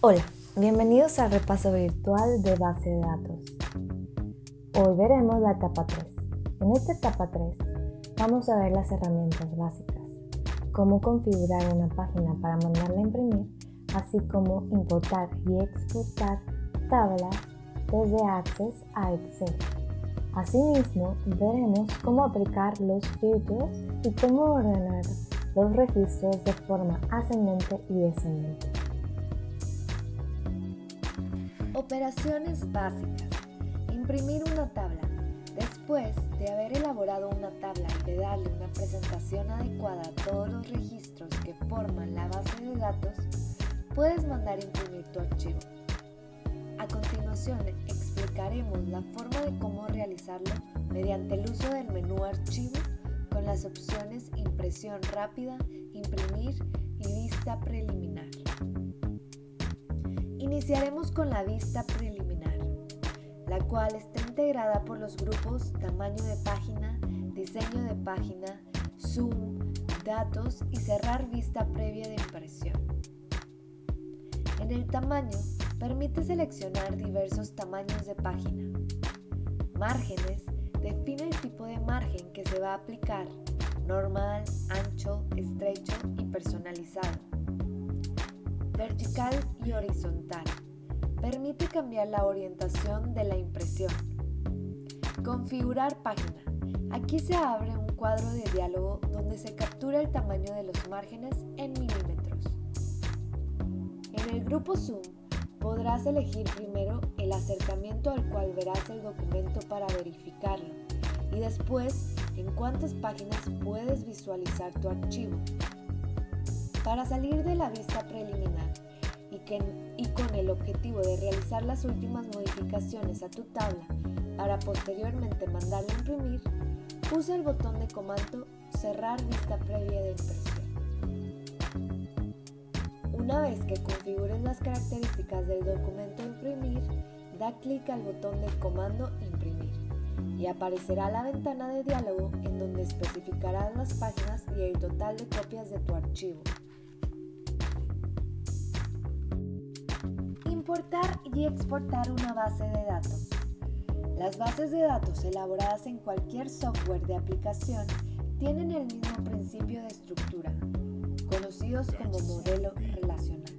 Hola, bienvenidos al repaso virtual de base de datos. Hoy veremos la etapa 3. En esta etapa 3 vamos a ver las herramientas básicas, cómo configurar una página para mandarla a imprimir, así como importar y exportar tablas desde Access a Excel. Asimismo, veremos cómo aplicar los filtros y cómo ordenar los registros de forma ascendente y descendente. Operaciones básicas. Imprimir una tabla. Después de haber elaborado una tabla y de darle una presentación adecuada a todos los registros que forman la base de datos, puedes mandar imprimir tu archivo. A continuación, explicaremos la forma de cómo realizarlo mediante el uso del menú Archivo con las opciones Impresión rápida, Imprimir y Vista preliminar. Iniciaremos con la vista preliminar, la cual está integrada por los grupos Tamaño de página, Diseño de página, Zoom, Datos y Cerrar vista previa de impresión. En el tamaño, permite seleccionar diversos tamaños de página. Márgenes, define el tipo de margen que se va a aplicar, normal, ancho, estrecho y personalizado. Vertical y horizontal, permite cambiar la orientación de la impresión. Configurar página, aquí se abre un cuadro de diálogo donde se captura el tamaño de los márgenes en milímetros. En el grupo Zoom, podrás elegir primero el acercamiento al cual verás el documento para verificarlo y después en cuántas páginas puedes visualizar tu archivo. Para salir de la vista preliminar y con el objetivo de realizar las últimas modificaciones a tu tabla para posteriormente mandarla a imprimir, usa el botón de comando Cerrar vista previa de impresión. Una vez que configures las características del documento a imprimir, da clic al botón del comando Imprimir y aparecerá la ventana de diálogo en donde especificarás las páginas y el total de copias de tu archivo. Importar y exportar una base de datos. Las bases de datos elaboradas en cualquier software de aplicación tienen el mismo principio de estructura, conocidos como modelo relacional.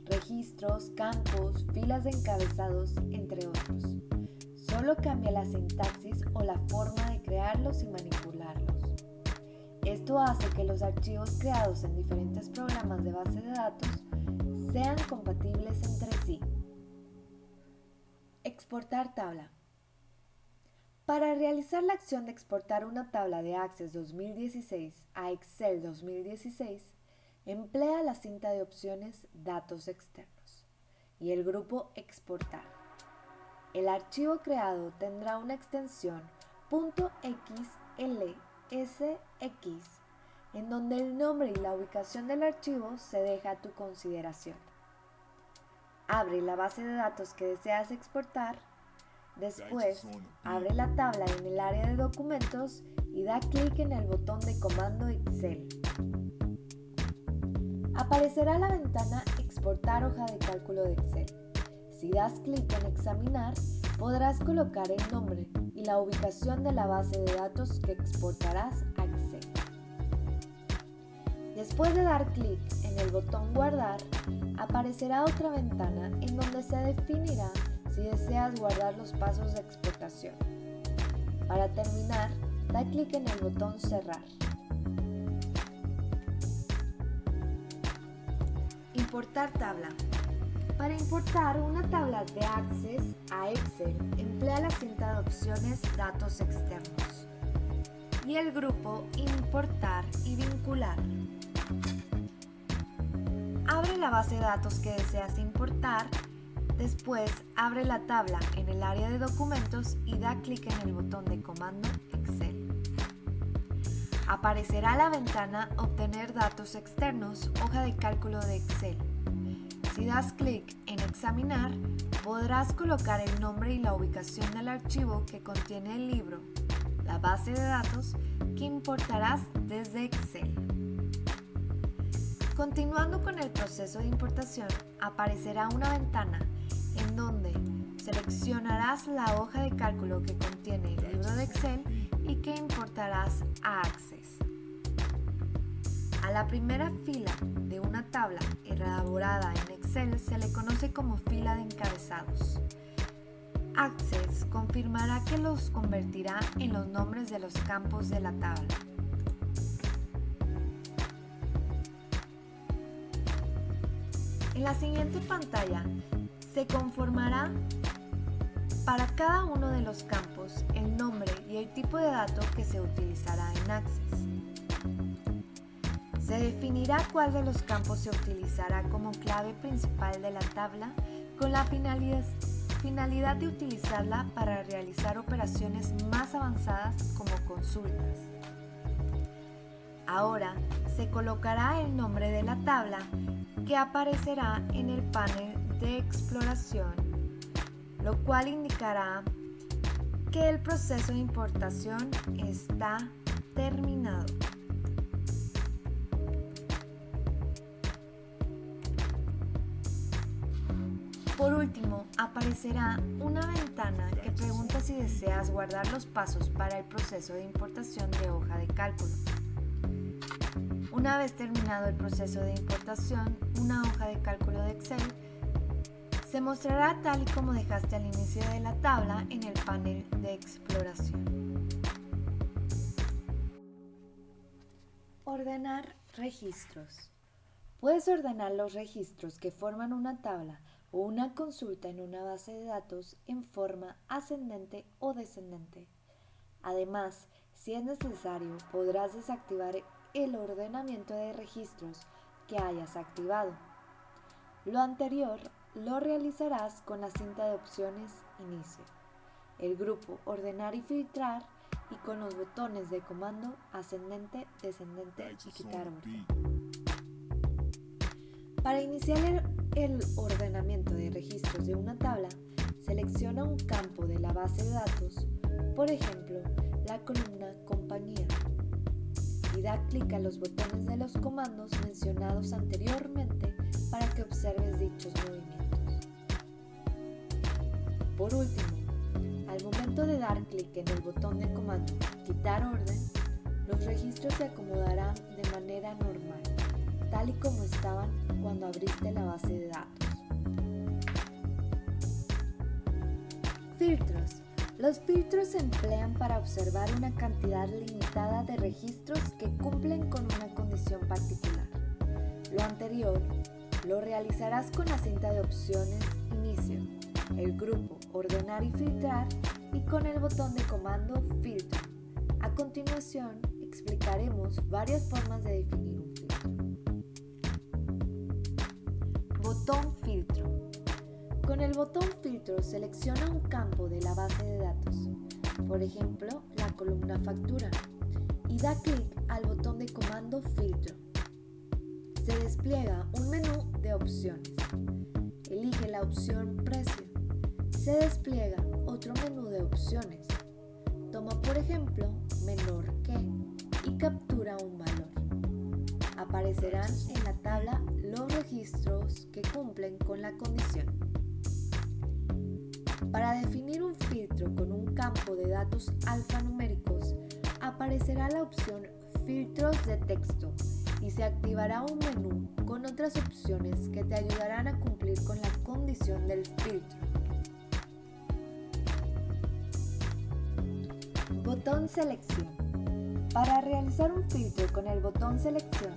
Registros, campos, filas de encabezados, entre otros. Solo cambia la sintaxis o la forma de crearlos y manipularlos. Esto hace que los archivos creados en diferentes programas de base de datos sean compatibles entre sí. Exportar tabla. Para realizar la acción de exportar una tabla de Access 2016 a Excel 2016, emplea la cinta de opciones Datos externos y el grupo Exportar. El archivo creado tendrá una extensión .xlsx en donde el nombre y la ubicación del archivo se deja a tu consideración. Abre la base de datos que deseas exportar. Después, abre la tabla en el área de documentos y da clic en el botón de comando Excel. Aparecerá la ventana Exportar hoja de cálculo de Excel. Si das clic en Examinar, podrás colocar el nombre y la ubicación de la base de datos que exportarás a Excel. Después de dar clic en el botón Guardar, aparecerá otra ventana en donde se definirá si deseas guardar los pasos de exportación. Para terminar, da clic en el botón Cerrar. Importar tabla. Para importar una tabla de Access a Excel, emplea la cinta de opciones Datos externos y el grupo Importar y vincular. Abre la base de datos que deseas importar. Después, abre la tabla en el área de documentos y da clic en el botón de comando Excel. Aparecerá la ventana Obtener datos externos, hoja de cálculo de Excel. Si das clic en Examinar, podrás colocar el nombre y la ubicación del archivo que contiene el libro, la base de datos que importarás desde Excel. Continuando con el proceso de importación, aparecerá una ventana en donde seleccionarás la hoja de cálculo que contiene el libro de Excel y que importarás a Access. A la primera fila de una tabla elaborada en Excel se le conoce como fila de encabezados. Access confirmará que los convertirá en los nombres de los campos de la tabla. En la siguiente pantalla se conformará para cada uno de los campos el nombre y el tipo de dato que se utilizará en Access. Se definirá cuál de los campos se utilizará como clave principal de la tabla con la finalidad de utilizarla para realizar operaciones más avanzadas como consultas. Ahora se colocará el nombre de la tabla que aparecerá en el panel de exploración, lo cual indicará que el proceso de importación está terminado. Por último, aparecerá una ventana que pregunta si deseas guardar los pasos para el proceso de importación de hoja de cálculo. Una vez terminado el proceso de importación, una hoja de cálculo de Excel se mostrará tal y como dejaste al inicio de la tabla en el panel de exploración. Ordenar registros. Puedes ordenar los registros que forman una tabla o una consulta en una base de datos en forma ascendente o descendente. Además, si es necesario, podrás desactivar el ordenamiento de registros que hayas activado. Lo anterior lo realizarás con la cinta de opciones Inicio, el grupo Ordenar y Filtrar y con los botones de comando Ascendente, Descendente y Quitar Orden. Para iniciar el ordenamiento de registros de una tabla, selecciona un campo de la base de datos, por ejemplo, la columna Compañía, y da clic a los botones de los comandos mencionados anteriormente para que observes dichos movimientos. Por último, al momento de dar clic en el botón de comando Quitar orden, los registros se acomodarán de manera normal, tal y como estaban cuando abriste la base de datos. Filtros. Los filtros se emplean para observar una cantidad limitada de registros que cumplen con una condición particular. Lo anterior lo realizarás con la cinta de opciones Inicio, el grupo Ordenar y Filtrar y con el botón de comando Filtro. A continuación, explicaremos varias formas de definir un filtro. Botón Filtro. Con el botón Filtro selecciona un campo de la base de datos, por ejemplo, la columna Factura, y da clic al botón de comando Filtro. Se despliega un menú de opciones. Elige la opción Precio. Se despliega otro menú de opciones. Toma, por ejemplo, Menor que y captura un valor. Aparecerán en la tabla los registros que cumplen con la condición. Para definir un filtro con un campo de datos alfanuméricos, aparecerá la opción Filtros de texto y se activará un menú con otras opciones que te ayudarán a cumplir con la condición del filtro. Botón Selección. Para realizar un filtro con el botón Selección,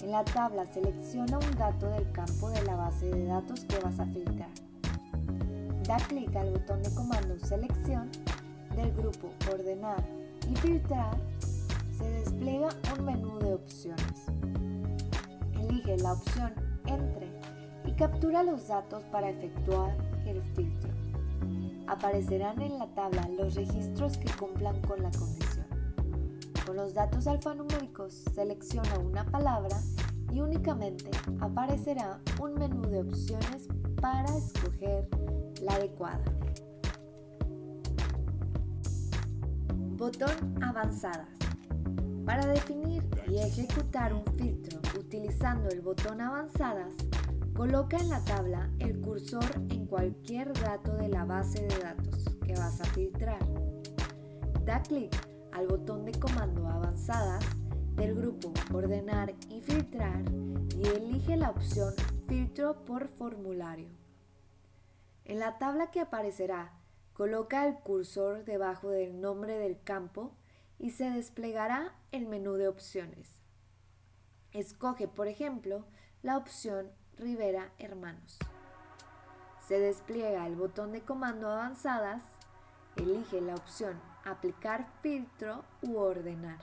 en la tabla selecciona un dato del campo de la base de datos que vas a filtrar. Da clic al botón de comando Selección del grupo Ordenar y Filtrar. Se despliega un menú de opciones. Elige la opción Entre y captura los datos para efectuar el filtro. Aparecerán en la tabla los registros que cumplan con la condición. Con los datos alfanuméricos selecciona una palabra y únicamente aparecerá un menú de opciones para escoger la adecuada. Botón Avanzadas. Para definir y ejecutar un filtro utilizando el botón Avanzadas, coloca en la tabla el cursor en cualquier dato de la base de datos que vas a filtrar. Da clic al botón de comando Avanzadas del grupo Ordenar y Filtrar y elige la opción Filtro por formulario. En la tabla que aparecerá, coloca el cursor debajo del nombre del campo y se desplegará el menú de opciones. Escoge, por ejemplo, la opción Rivera Hermanos. Se despliega el botón de comando Avanzadas, elige la opción Aplicar filtro u ordenar.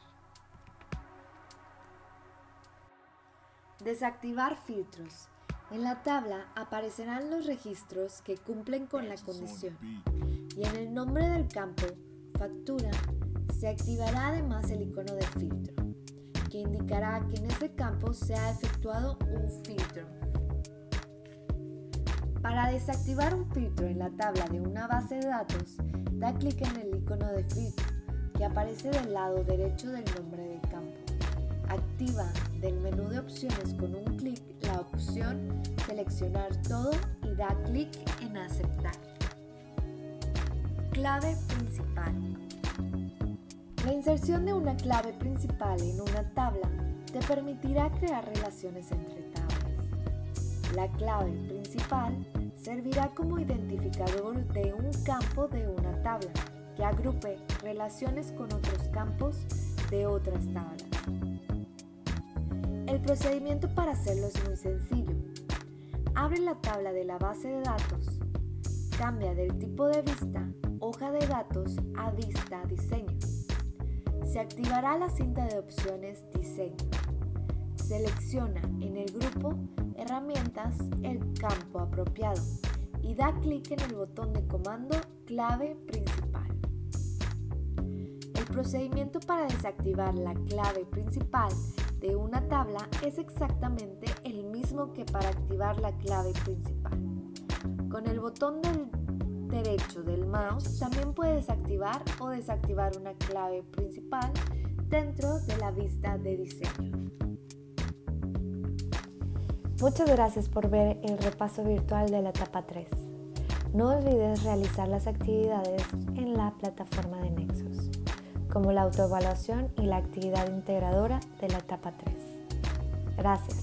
Desactivar filtros. En la tabla aparecerán los registros que cumplen con la condición y en el nombre del campo Factura se activará además el icono de filtro, que indicará que en ese campo se ha efectuado un filtro. Para desactivar un filtro en la tabla de una base de datos, da clic en el icono de filtro que aparece del lado derecho del nombre del campo. Activa del menú de opciones con un clic la opción Seleccionar todo y da clic en Aceptar. Clave principal. La inserción de una clave principal en una tabla te permitirá crear relaciones entre tablas. La clave principal servirá como identificador de un campo de una tabla que agrupe relaciones con otros campos de otras tablas. El procedimiento para hacerlo es muy sencillo. Abre la tabla de la base de datos, cambia del tipo de vista, hoja de datos, a vista, diseño. Se activará la cinta de opciones Diseño. Selecciona en el grupo Herramientas el campo apropiado y da clic en el botón de comando Clave principal. El procedimiento para desactivar la clave principal de una tabla es exactamente el mismo que para activar la clave principal. Con el botón del derecho del mouse también puedes activar o desactivar una clave principal dentro de la vista de diseño. Muchas gracias por ver el repaso virtual de la etapa 3. No olvides realizar las actividades en la plataforma de Nexus, como la autoevaluación y la actividad integradora de la etapa 3. Gracias.